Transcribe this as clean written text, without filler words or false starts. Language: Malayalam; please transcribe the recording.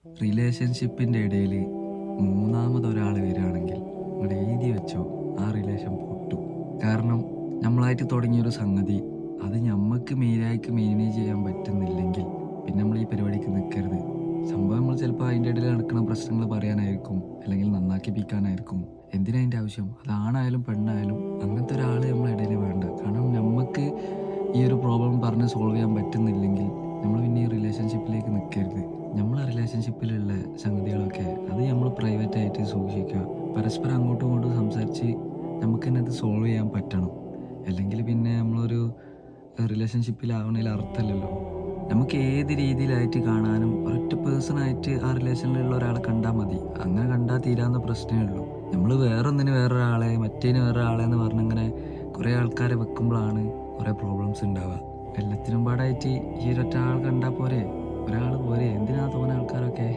റിലേഷൻഷിപ്പിൻ്റെ ഇടയിൽ മൂന്നാമതൊരാൾ വരികയാണെങ്കിൽ നിങ്ങൾ എഴുതി വെച്ചോ, ആ റിലേഷൻ പൊട്ടും. കാരണം നമ്മളായിട്ട് തുടങ്ങിയൊരു സംഗതി അത് നമുക്ക് മെയിനായിട്ട് മാനേജ് ചെയ്യാൻ പറ്റുന്നില്ലെങ്കിൽ പിന്നെ നമ്മൾ ഈ പരിപാടിക്ക് നിൽക്കരുത്. സംഭവം നമ്മൾ ചിലപ്പോൾ അതിൻ്റെ ഇടയിൽ നടക്കുന്ന പ്രശ്നങ്ങൾ പറയാനായിരിക്കും, അല്ലെങ്കിൽ നന്നാക്കിപ്പിക്കാനായിരിക്കും. എന്തിനാ അതിൻ്റെ ആവശ്യം? അതാണായാലും പെണ്ണായാലും അങ്ങനത്തെ ഒരാൾ നമ്മളെ ഇടയിൽ വേണ്ട. കാരണം നമുക്ക് ഈ ഒരു പ്രോബ്ലം പറഞ്ഞ് സോൾവ് ചെയ്യാൻ പറ്റുന്നില്ലെങ്കിൽ നമ്മൾ പിന്നെ ഈ റിലേഷൻഷിപ്പിലേക്ക് നിൽക്കരുത്. നമ്മളെ റിലേഷൻഷിപ്പിലുള്ള സംഗതികളൊക്കെ അത് നമ്മൾ പ്രൈവറ്റായിട്ട് സൂക്ഷിക്കുക. പരസ്പരം അങ്ങോട്ടും ഇങ്ങോട്ടും സംസാരിച്ച് നമുക്ക് തന്നെ അത് സോൾവ് ചെയ്യാൻ പറ്റണം. അല്ലെങ്കിൽ പിന്നെ നമ്മളൊരു റിലേഷൻഷിപ്പിലാവണതിൽ അർത്ഥമില്ലല്ലോ. നമുക്ക് ഏത് രീതിയിലായിട്ട് കാണാനും ഒരൊറ്റ പേഴ്സണായിട്ട് ആ റിലേഷനിലുള്ള ഒരാളെ കണ്ടാൽ മതി. അങ്ങനെ കണ്ടാൽ തീരാവുന്ന പ്രശ്നമേ ഉള്ളൂ. നമ്മൾ വേറൊന്നിന് വേറൊരാളെ, മറ്റേന് വേറൊരാളെ എന്ന് പറഞ്ഞിങ്ങനെ കുറേ ആൾക്കാരെ വെക്കുമ്പോഴാണ് കുറേ പ്രോബ്ലംസ് ഉണ്ടാവുക. എല്ലാത്തിനും പാടായിട്ട് ഈ ഒരൊറ്റ ആൾ കണ്ടാൽ പോരെ, ഒരാൾ പോരെ, എന്തിനാ തോന്നുന്ന ആൾക്കാരൊക്കെ?